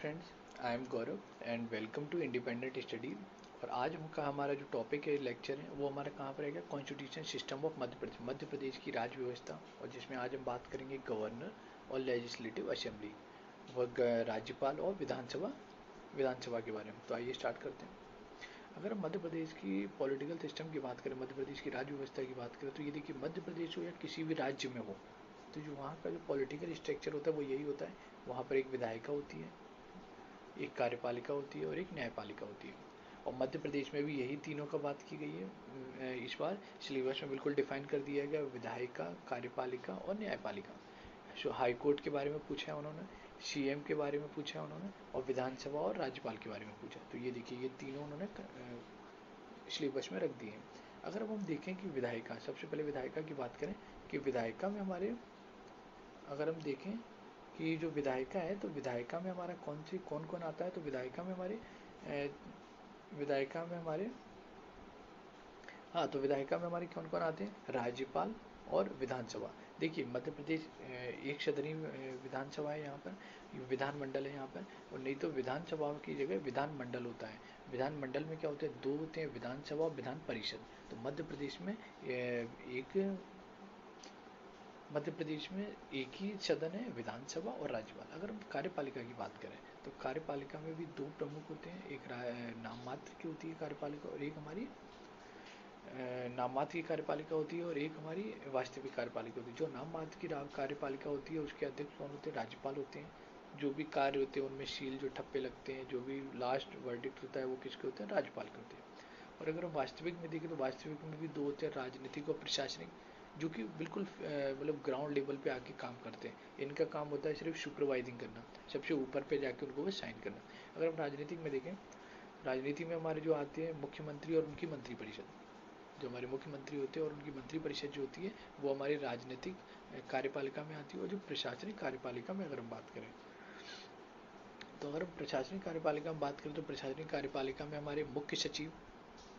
Friends, I am Gaurav and welcome to independent study. और आज का हमारा जो टॉपिक है, लेक्चर है, वो हमारा कहाँ पर रहेगा? Constitution system of Madhya Pradesh की राज्य व्यवस्था। और जिसमें आज हम बात करेंगे गवर्नर और लेजिस्लेटिव असेंबली, वह राज्यपाल और विधानसभा के बारे में। तो आइए स्टार्ट करते हैं। अगर हम मध्य प्रदेश की पॉलिटिकल सिस्टम की बात करें, मध्य प्रदेश की राज्य व्यवस्था की बात करें, तो ये देखिए, मध्य प्रदेश हो या किसी भी राज्य में हो, तो जो वहाँ का जो पॉलिटिकल स्ट्रक्चर होता है वो यही होता है। वहाँ पर एक विधायिका होती है, एक कार्यपालिका होती है और एक न्यायपालिका होती है। और मध्य प्रदेश में भी यही तीनों का बात की गई है। इस बार सिलेबस में बिल्कुल डिफाइन कर दिया गया, विधायिका, कार्यपालिका और न्यायपालिका। सो हाई कोर्ट के बारे में पूछा है उन्होंने, सीएम के बारे में पूछा है उन्होंने, और विधानसभा और राज्यपाल के बारे में पूछा। तो ये देखिए, ये तीनों उन्होंने सिलेबस में रख दिए हैं। अगर अब हम देखें कि विधायिका, सबसे पहले विधायिका की बात करें कि विधायिका में हमारे, अगर हम देखें कि जो विधायिका है, तो विधायिका में हमारा कौन कौन आता है? तो विधायिका में हमारे विधायिका में हमारे हाँ, तो विधायिका में हमारे कौन कौन आते हैं? राज्यपाल और विधानसभा। देखिए, मध्य प्रदेश एक सदनी विधानसभा है, यहाँ पर विधानमंडल है यहाँ पर। और नहीं तो विधानसभा की जगह विधानमंडल होता है। विधानमंडल में क्या होते हैं? दो होते हैं, विधानसभा और विधान परिषद। तो मध्य प्रदेश में एक ही सदन है, विधानसभा और राज्यपाल। अगर हम कार्यपालिका की बात करें, तो कार्यपालिका में भी दो प्रमुख होते हैं, एक नाम मात्र की होती है कार्यपालिका, और एक हमारी नाम मात्र की कार्यपालिका होती है, और एक हमारी वास्तविक कार्यपालिका होती है। जो नाम मात्र की कार्यपालिका होती है, उसके अध्यक्ष कौन होते हैं? राज्यपाल होते हैं। जो भी कार्य होते हैं उनमें सील जो ठप्पे लगते हैं, जो भी लास्ट वर्डिक्ट होता है, वो किसके होते हैं? राज्यपाल के होते हैं। और अगर हम वास्तविक में देखें, तो वास्तविक में भी दो होते हैं, राजनीतिक और प्रशासनिक, जो कि बिल्कुल मतलब ग्राउंड लेवल पे आके काम करते हैं। इनका काम होता है सिर्फ सुपरवाइजिंग करना, सबसे ऊपर पे जाके उनको बस साइन करना। अगर हम राजनीतिक में देखें, राजनीति में हमारे जो आते हैं मुख्यमंत्री और उनकी मंत्रिपरिषद। जो हमारे मुख्यमंत्री होते हैं और उनकी मंत्रिपरिषद जो होती है, वो हमारी राजनीतिक कार्यपालिका में आती है। और जो प्रशासनिक कार्यपालिका में अगर हम बात करें, तो अगर हम प्रशासनिक कार्यपालिका में बात करें, तो प्रशासनिक कार्यपालिका में हमारे मुख्य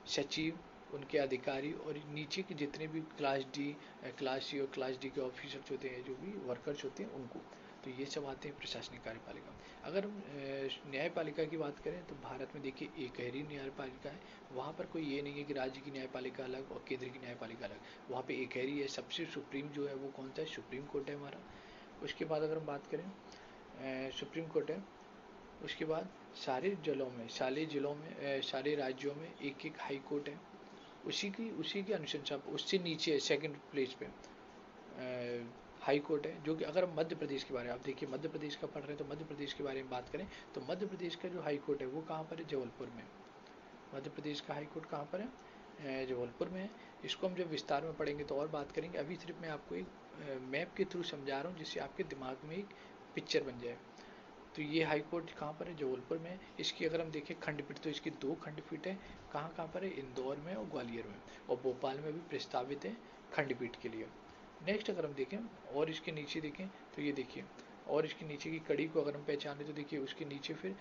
सचिव, उनके अधिकारी और नीचे के जितने भी क्लास डी, क्लास सी और क्लास डी के ऑफिसर्स होते हैं, जो भी वर्कर्स होते हैं उनको, तो ये सब आते हैं प्रशासनिक कार्यपालिका। अगर हम न्यायपालिका की बात करें, तो भारत में देखिए एक ही न्यायपालिका है। वहाँ पर कोई ये नहीं है कि राज्य की न्यायपालिका अलग और केंद्र की न्यायपालिका अलग। वहाँ पे एक ही है। सबसे सुप्रीम जो है वो कौन सा है? सुप्रीम कोर्ट है हमारा। उसके बाद अगर हम बात करें, सुप्रीम कोर्ट है। उसके बाद सारे जिलों में सारे राज्यों में एक एक हाई कोर्ट है। उसी की अनुशंसा, उससे नीचे सेकंड प्लेस पे हाई कोर्ट है। जो कि अगर हम मध्य प्रदेश के बारे में, आप देखिए मध्य प्रदेश का पढ़ रहे हैं, तो मध्य प्रदेश के बारे में बात करें, तो मध्य प्रदेश का जो हाई कोर्ट है वो कहाँ पर है? जबलपुर में। मध्य प्रदेश का हाई कोर्ट कहाँ पर है? जबलपुर में है। इसको हम जब विस्तार में पढ़ेंगे तो और बात करेंगे। अभी सिर्फ मैं आपको एक मैप के थ्रू समझा रहा हूँ, जिससे आपके दिमाग में एक पिक्चर बन जाए। तो ये हाई कोर्ट कहाँ पर है? जबलपुर में। इसकी अगर हम देखें खंडपीठ, तो इसकी दो खंडपीठ है। कहाँ पर है? इंदौर में और ग्वालियर में। और भोपाल में भी प्रस्तावित है खंडपीठ के लिए। नेक्स्ट अगर हम देखें और इसके नीचे देखें, तो ये देखिए, और इसके नीचे की कड़ी को अगर हम पहचानें, तो देखिए उसके नीचे फिर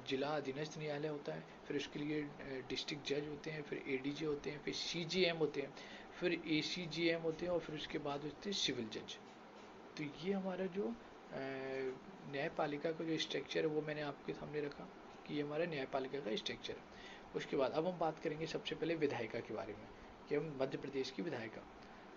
जिला अधीनस्थ न्यायालय होता है, फिर उसके लिए डिस्ट्रिक्ट जज होते हैं, फिर एडीजे होते हैं, फिर सीजेएम होते हैं, फिर एसीजीएम होते हैं, और फिर उसके बाद होते हैं सिविल जज। तो ये हमारा जो न्यायपालिका का जो स्ट्रक्चर है, वो मैंने आपके सामने रखा कि ये हमारा न्यायपालिका का स्ट्रक्चर है। उसके बाद अब हम बात करेंगे सबसे पहले विधायिका के बारे में, कि हम मध्य प्रदेश की विधायिका।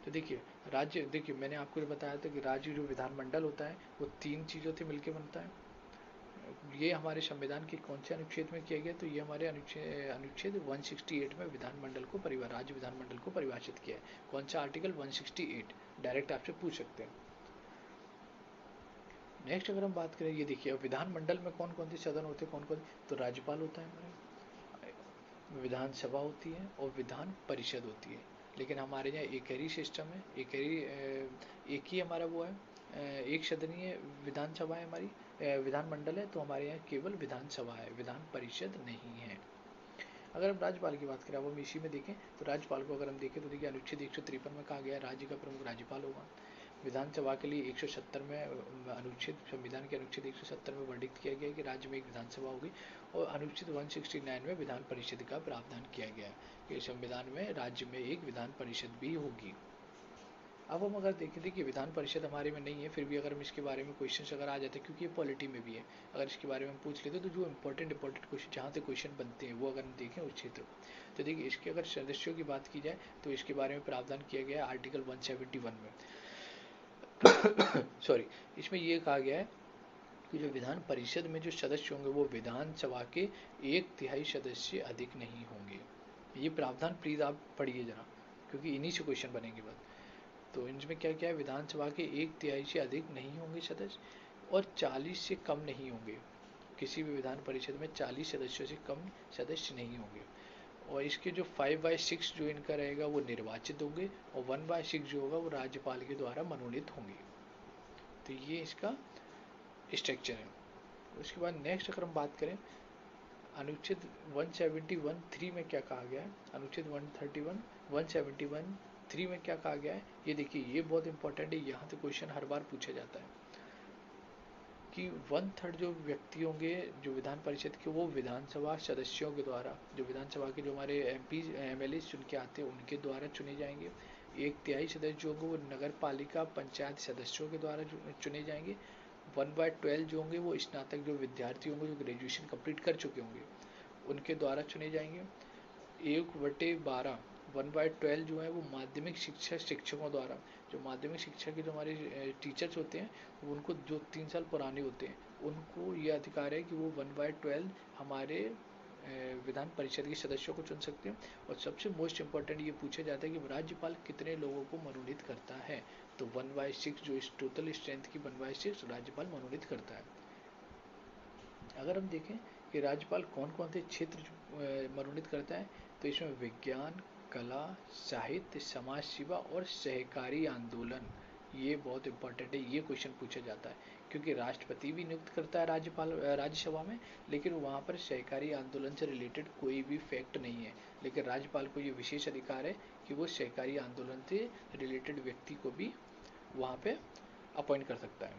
तो देखिए मैंने आपको जो बताया था कि राज्य जो विधानमंडल होता है वो तीन चीज़ों से मिलकर बनता है। ये हमारे संविधान के कौन से अनुच्छेद में किया गया? तो ये हमारे अनुच्छेद 168 में राज्य विधानमंडल को परिभाषित किया है। कौन सा आर्टिकल? 168। डायरेक्ट आपसे पूछ सकते हैं। नेक्स्ट अगर हम बात करें, ये देखिए, अब विधानमंडल में कौन कौन से सदन होते हैं? कौन कौन? तो राज्यपाल होता है हमारे, विधानसभा होती है और विधान परिषद होती है। लेकिन हमारे यहाँ एक ही सिस्टम है, एक ही हमारा वो है, एक सदनीय विधानसभा है हमारी, विधानमंडल है। तो हमारे यहाँ केवल विधानसभा है, विधान परिषद नहीं है। अगर हम राज्यपाल की बात करें, अब हम इसी में देखें, तो राज्यपाल को अगर हम देखें, तो देखिए अनुच्छेद 153 में कहा गया राज्य का प्रमुख राज्यपाल होगा। विधानसभा के लिए 170 में संविधान के अनुच्छेद 170 में वर्णित किया गया है कि राज्य में एक विधानसभा होगी। और अनुच्छेद 169 में विधान परिषद का प्रावधान किया गया है कि संविधान में राज्य में एक विधान परिषद भी होगी। अब हम अगर देखें, देखिए विधान परिषद हमारे में नहीं है, फिर भी अगर हम इसके बारे में क्वेश्चंस अगर आ जाते हैं, क्योंकि ये पॉलिटी में भी है, अगर इसके बारे में हम पूछ लेते तो जो इंपॉर्टेंट क्वेश्चन जहाँ से क्वेश्चन बनते हैं वो अगर हम देखें उस क्षेत्र को, तो देखिए इसके अगर सदस्यों की बात की जाए तो इसके बारे में प्रावधान किया गया है आर्टिकल 171 में। सॉरी, इसमें ये कहा गया है कि जो विधान परिषद में जो सदस्य होंगे वो विधानसभा के 1/3 सदस्य अधिक नहीं होंगे। ये प्रावधान प्लीज आप पढ़िए जरा, क्योंकि इन्हीं से क्वेश्चन बनेंगे बस। तो इनमें क्या क्या है, विधानसभा के 1/3 से अधिक नहीं होंगे सदस्य, और 40 से कम नहीं होंगे। किसी भी विधान परिषद में 40 सदस्यों से कम सदस्य नहीं होंगे। और इसके जो 5/6 जो इनका रहेगा वो निर्वाचित होंगे, और 1/6 जो होगा वो राज्यपाल के द्वारा मनोनीत होंगे। तो ये इसका स्ट्रक्चर है। उसके बाद नेक्स्ट अगर हम बात करें, अनुच्छेद 171(3) में क्या कहा गया है, अनुच्छेद 171(3) में क्या कहा गया है, ये देखिए ये बहुत इंपॉर्टेंट है, यहाँ से क्वेश्चन हर बार पूछा जाता है कि 1/3 जो व्यक्ति होंगे जो विधान परिषद के, वो विधानसभा सदस्यों के द्वारा, जो विधानसभा के जो हमारे MP MLA चुन के आते हैं उनके द्वारा चुने जाएंगे। 1/3 सदस्य जो होंगे वो नगर पालिका पंचायत सदस्यों के द्वारा चुने जाएंगे। 1/12 जो होंगे वो स्नातक जो विद्यार्थी होंगे जो ग्रेजुएशन कंप्लीट कर चुके होंगे उनके द्वारा चुने जाएंगे। 1/12 1/12 जो है वो माध्यमिक शिक्षा शिक्षकों द्वारा, जो माध्यमिक शिक्षा के जो हमारे टीचर्स होते हैं उनको, जो 3 साल पुराने होते हैं, उनको ये अधिकार है कि वो 1/12 हमारे विधान परिषद के सदस्यों को चुन सकते हैं। और सबसे मोस्ट इम्पॉर्टेंट ये पूछा जाता है कि राज्यपाल कितने लोगों को मनोनीत करता है, तो 1/6 जो इस टोटल स्ट्रेंथ की 1/6 राज्यपाल मनोनीत करता है। अगर हम देखें कि राज्यपाल कौन कौन से क्षेत्र मनोनीत करता है, तो इसमें विज्ञान, कला, साहित्य, समाज सेवा और सहकारी आंदोलन, ये बहुत इंपॉर्टेंट है, ये क्वेश्चन पूछा जाता है, क्योंकि राष्ट्रपति भी नियुक्त करता है राज्यपाल राज्यसभा में, लेकिन वहाँ पर सहकारी आंदोलन से रिलेटेड कोई भी फैक्ट नहीं है, लेकिन राज्यपाल को ये विशेष अधिकार है कि वो सहकारी आंदोलन से रिलेटेड व्यक्ति को भी वहाँ पे अपॉइंट कर सकता है।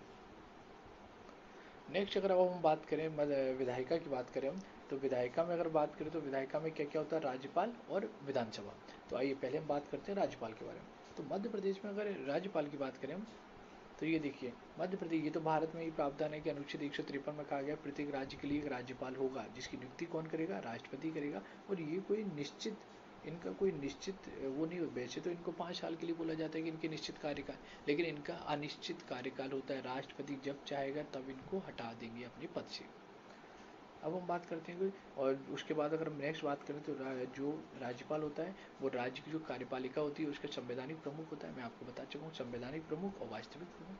नेक्स्ट अगर अब हम बात करें विधायिका की बात करें हम, तो विधायिका में अगर बात करें तो विधायिका में क्या क्या होता है, राज्यपाल और विधानसभा। तो आइए पहले हम बात करते हैं राज्यपाल के बारे में। तो मध्य प्रदेश में अगर राज्यपाल की बात करें हम, तो ये देखिए मध्य प्रदेश, ये तो भारत में ही प्रावधान है कि अनुच्छेद 153 में कहा गया प्रत्येक राज्य के लिए एक राज्यपाल होगा, जिसकी नियुक्ति कौन करेगा, राष्ट्रपति करेगा। और ये कोई निश्चित, इनका कोई निश्चित वो नहीं हो, वैसे तो इनको 5 साल के लिए बोला जाता है कि इनके निश्चित कार्यकाल, लेकिन इनका अनिश्चित कार्यकाल होता है। राष्ट्रपति जब चाहेगा तब इनको हटा देंगे अपने पद से। अब हम बात करते हैं और उसके बाद अगर हम नेक्स्ट बात करें तो जो राज्यपाल होता है वो राज्य की जो कार्यपालिका होती है उसका संवैधानिक प्रमुख होता है। मैं आपको बता चुका हूँ, संवैधानिक प्रमुख और वास्तविक प्रमुख।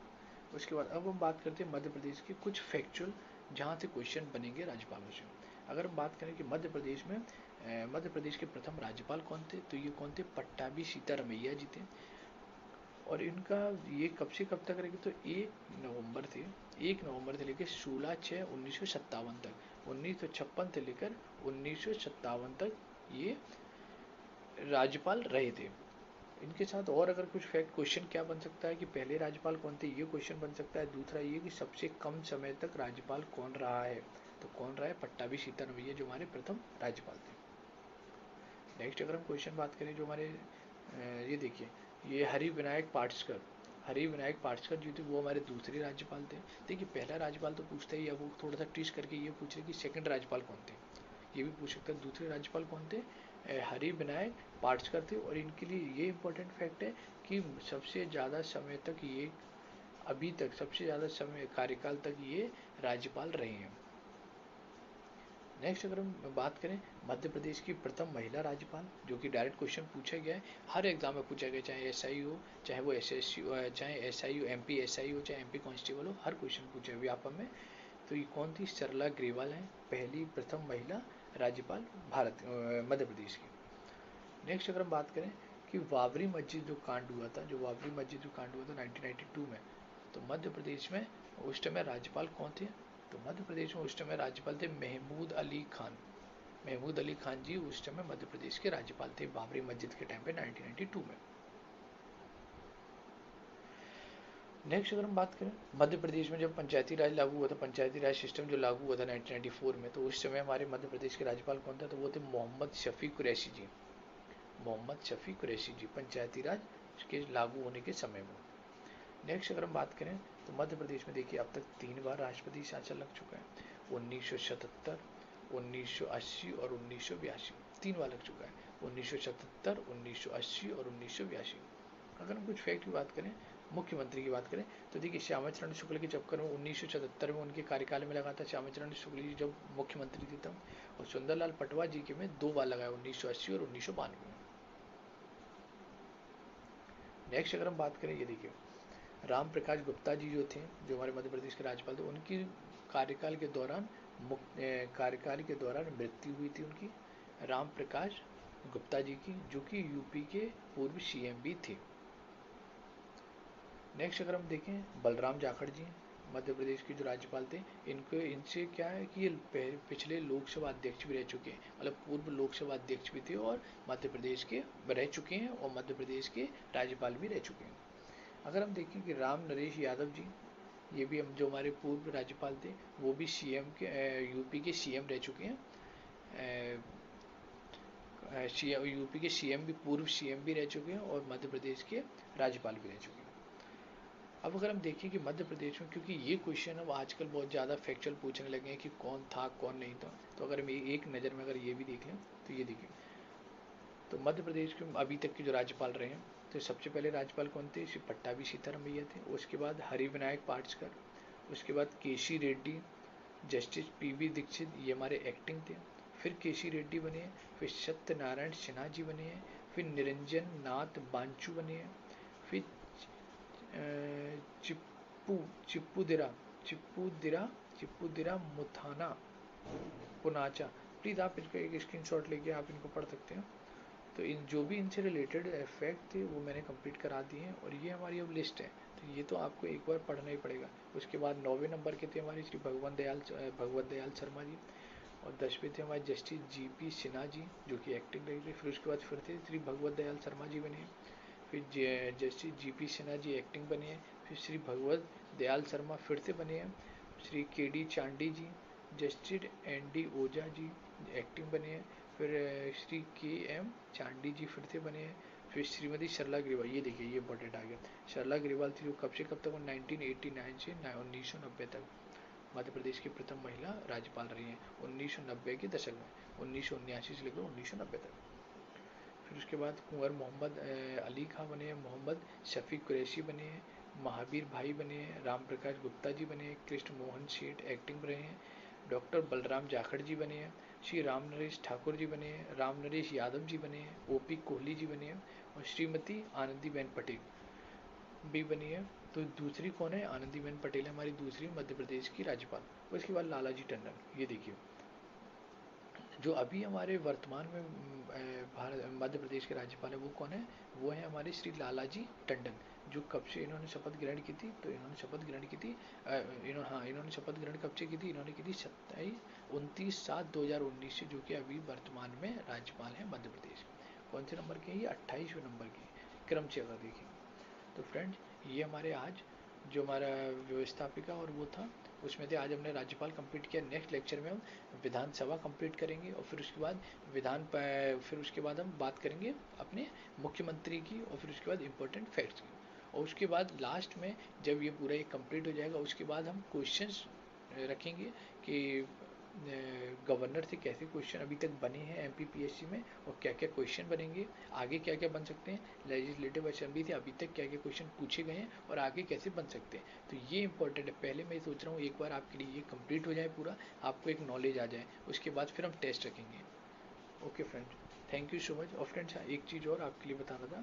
उसके बाद अब हम बात करते हैं मध्य प्रदेश के कुछ फैक्चुअल जहाँ से क्वेश्चन बनेंगे राज्यपालों से। अगर हम बात करें कि मध्य प्रदेश में मध्य प्रदेश के प्रथम राज्यपाल कौन थे, तो ये कौन थे, पट्टाभी सीतारमैया जी थे। और इनका ये कब से कब तक रहेगी, तो 1 नवंबर थे, 1 नवंबर से लेकर 16/6/1957 तक, 1956 से लेकर 1957 तक ये राज्यपाल रहे थे। इनके साथ और अगर कुछ फैक्ट क्वेश्चन क्या बन सकता है कि पहले राज्यपाल कौन थे, ये क्वेश्चन बन सकता है। दूसरा ये कि सबसे कम समय तक राज्यपाल कौन रहा है, तो कौन रहा है, पट्टाभी सीतारमैया जो हमारे प्रथम राज्यपाल थे। नेक्स्ट अगर हम क्वेश्चन बात करें जो हमारे ये देखिए, ये हरिविनायक पाटकर, हरिविनायक पाटकर जी थे, वो हमारे दूसरे राज्यपाल थे। देखिए पहला राज्यपाल तो पूछता ही है, वो थोड़ा सा ट्विस्ट करके ये पूछ रहे कि सेकंड राज्यपाल कौन थे, ये भी पूछ सकता है। दूसरे राज्यपाल कौन थे, हरिविनायक पाटकर थे। और इनके लिए ये इंपॉर्टेंट फैक्ट है कि सबसे ज़्यादा समय तक ये, अभी तक सबसे ज़्यादा समय कार्यकाल तक ये राज्यपाल रहे हैं। नेक्स्ट अगर हम बात करें मध्य प्रदेश की प्रथम महिला राज्यपाल, जो कि डायरेक्ट क्वेश्चन पूछा गया है, हर एग्जाम में पूछा गया, चाहे SI हो, चाहे वो SSC हो, चाहे SI हो, MP SI हो, चाहे MP कांस्टेबल हो, हर क्वेश्चन पूछा है व्यापम में। तो ये कौन थी, सरला ग्रेवाल है, पहली प्रथम महिला राज्यपाल भारत मध्य प्रदेश की। नेक्स्ट अगर हम बात करें कि बाबरी मस्जिद जो कांड हुआ था, जो बाबरी मस्जिद जो कांड हुआ था 1992 में, तो मध्य प्रदेश में उस टाइम राज्यपाल कौन थे, तो मध्य प्रदेश में उस टाइम राज्यपाल थे महमूद अली खान। महमूद अली खान जी उस टाइम मध्य प्रदेश के राज्यपाल थे बाबरी मस्जिद के टाइम पे 1992 में। नेक्स्ट अगर हम बात करें मध्य प्रदेश में जब पंचायती राज लागू हुआ था, पंचायती राज सिस्टम जो लागू हुआ था 1994 में, तो उस समय हमारे मध्य प्रदेश के राज्यपाल कौन था, तो वो थे मोहम्मद शफी कुरैशी जी। मोहम्मद शफी कुरैशी जी, पंचायती राज के लागू होने के समय में। नेक्स्ट अगर हम बात करें तो मध्य प्रदेश में देखिए अब तक 3 बार राष्ट्रपति शासन लग चुका है, 1977, 1980 और 1982। 3 बार लग चुका है, 1977, 1980 और 1982। अगर हम कुछ फैक्ट की बात करें, मुख्यमंत्री की बात करें, तो देखिए श्यामाचरण शुक्ल के चक्कर में 1977 में उनके कार्यकाल में लगा था श्यामाचरण शुक्ल जी जब मुख्यमंत्री थे तब, और सुंदरलाल पटवा जी के में 2 बार लगाया, 1980 और 1992 में। नेक्स्ट अगर हम बात करें, ये देखिए राम प्रकाश गुप्ता जी जो थे, जो हमारे मध्य प्रदेश के राज्यपाल थे, उनकी कार्यकाल के दौरान मृत्यु हुई थी उनकी, राम प्रकाश गुप्ता जी की, जो कि यूपी के पूर्व सीएम भी थे। नेक्स्ट अगर हम देखें बलराम जाखड़ जी, मध्य प्रदेश के जो राज्यपाल थे, इनसे क्या है कि ये पिछले लोकसभा अध्यक्ष भी रह चुके हैं, मतलब पूर्व लोकसभा अध्यक्ष भी थे और मध्य प्रदेश के रह चुके हैं और मध्य प्रदेश के राज्यपाल भी रह चुके हैं। अगर हम देखें कि राम नरेश यादव जी, ये भी हम जो हमारे पूर्व राज्यपाल थे, वो भी सीएम के यूपी के सीएम रह चुके हैं, यूपी के सीएम भी, पूर्व सीएम भी रह चुके हैं और मध्य प्रदेश के राज्यपाल भी रह चुके हैं। अब अगर हम देखें कि मध्य प्रदेश में, क्योंकि ये क्वेश्चन अब आजकल बहुत ज़्यादा फैक्चुअल पूछने लगे हैं कि कौन था कौन नहीं था, तो अगर हम एक नज़र में अगर ये भी देख लें तो ये देखिए, तो मध्य प्रदेश के अभी तक के जो राज्यपाल रहे हैं, तो सबसे पहले राज्यपाल कौन थे, श्री पट्टाभी सीतारामैया थे, उसके बाद हरिविनायक पाटकर, उसके बाद केसी रेड्डी, जस्टिस पीवी दीक्षित, ये हमारे एक्टिंग थे, फिर केसी रेड्डी बने हैं, फिर सत्यनारायण सिन्हा जी बने हैं, फिर निरंजन नाथ बांचू बने हैं, फिर चिप्पूदिरा मुथाना पुनाचा। प्लीज़ आप इसका एक स्क्रीनशॉट लेके आप इनको पढ़ सकते हैं। तो इन जो भी इनसे रिलेटेड फैक्ट थे वो मैंने कंप्लीट करा दिए हैं और ये हमारी अब लिस्ट है, तो ये तो आपको एक बार पढ़ना ही पड़ेगा। उसके बाद 9वें नंबर के थे हमारे श्री भगवत दयाल शर्मा जी, और 10वें थे हमारे जस्टिस जीपी सिन्हा जी, जो कि एक्टिंग रही थी। फिर उसके बाद फिर थे श्री भगवत दयाल शर्मा जी बने, फिर justice GP Sinha ji acting बने हैं, फिर श्री भगवत दयाल शर्मा फिर से बने हैं, श्री केडी चांडी जी, justice ND Ojha ji acting बने हैं, फिर श्री KM चांडी जी फिर से बने हैं, फिर श्रीमती सरला ग्रेवाल, ये देखिए ये इंपॉर्टेंट आ गया, सरला ग्रेवाल थी जो कब से कब तक, 1989 से 1990 तक मध्य प्रदेश की प्रथम महिला राज्यपाल रही हैं, 1990 के दशक में, 1979 से लेकर 1990 तक। फिर उसके बाद कुंवर मोहम्मद अली खां बने हैं, मोहम्मद शफी कुरैशी बने हैं, महावीर भाई बने हैं, राम प्रकाश गुप्ता जी बने हैं, कृष्ण मोहन सेठ एक्टिंग रहे हैं, डॉक्टर बलराम जाखड़ जी बने हैं, श्री राम नरेश ठाकुर जी बने हैं, राम नरेश यादव जी बने हैं, OP कोहली जी बने हैं, और श्रीमती आनंदीबेन पटेल भी बनी है। तो दूसरी कौन है, आनंदीबेन पटेल है हमारी दूसरी मध्य प्रदेश की राज्यपाल। उसके बाद लालाजी टंडन, ये देखिए जो अभी हमारे वर्तमान में भारत मध्य प्रदेश के राज्यपाल है वो कौन है, वो है हमारे श्री लालाजी टंडन, जो कब से इन्होंने शपथ ग्रहण की थी, तो इन्होंने शपथ ग्रहण की थी इन्होंने शपथ ग्रहण कब से की थी, इन्होंने की थी 29/7/2019 से, जो कि अभी वर्तमान में राज्यपाल हैं मध्य प्रदेश। कौन से नंबर के, ये 28वें नंबर के क्रम से अगर देखें तो फ्रेंड्स, ये हमारे आज जो हमारा व्यवस्थापिका और वो था उसमें थे, आज हमने राज्यपाल कंप्लीट किया। नेक्स्ट लेक्चर में हम विधानसभा कंप्लीट करेंगे और फिर उसके बाद फिर उसके बाद हम बात करेंगे अपने मुख्यमंत्री की, और फिर उसके बाद इम्पोर्टेंट फैक्ट्स की, और उसके बाद लास्ट में जब ये पूरा एक कंप्लीट हो जाएगा उसके बाद हम क्वेश्चंस रखेंगे कि गवर्नर से कैसे क्वेश्चन अभी तक बने हैं MPPSC में, और क्या क्या क्वेश्चन बनेंगे, आगे क्या क्या बन सकते हैं, लेजिस्लेटिव असेंबली से अभी तक क्या क्या क्वेश्चन पूछे गए हैं और आगे कैसे बन सकते हैं। तो ये इंपॉर्टेंट है। पहले मैं सोच रहा हूँ एक बार आपके लिए ये कंप्लीट हो जाए पूरा, आपको एक नॉलेज आ जाए, उसके बाद फिर हम टेस्ट रखेंगे। Okay friends, thank you so much. और फ्रेंड्स एक चीज़ और आपके लिए बताना था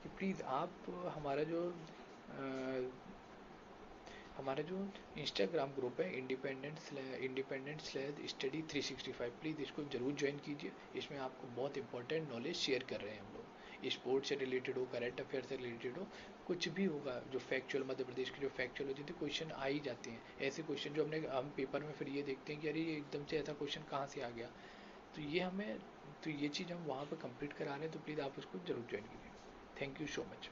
कि प्लीज़ आप हमारा जो इंस्टाग्राम ग्रुप है इंडिपेंडेंट स्टडी 365, प्लीज़ इसको जरूर ज्वाइन कीजिए। इसमें आपको बहुत इंपॉर्टेंट नॉलेज शेयर कर रहे हैं हम लोग, स्पोर्ट्स से रिलेटेड हो, करंट अफेयर से रिलेटेड हो, कुछ भी होगा जो फैक्चुअल मध्य प्रदेश के जो फैक्चुअल हो जाते क्वेश्चन आ ही जाते हैं, ऐसे क्वेश्चन जो हम पेपर में फिर ये देखते हैं कि अरे ये एकदम से ऐसा क्वेश्चन कहाँ से आ गया, तो ये चीज़ हम वहाँ पर कंप्लीट करा रहे हैं, तो प्लीज़ आप उसको जरूर ज्वाइन कीजिए। Thank you so much.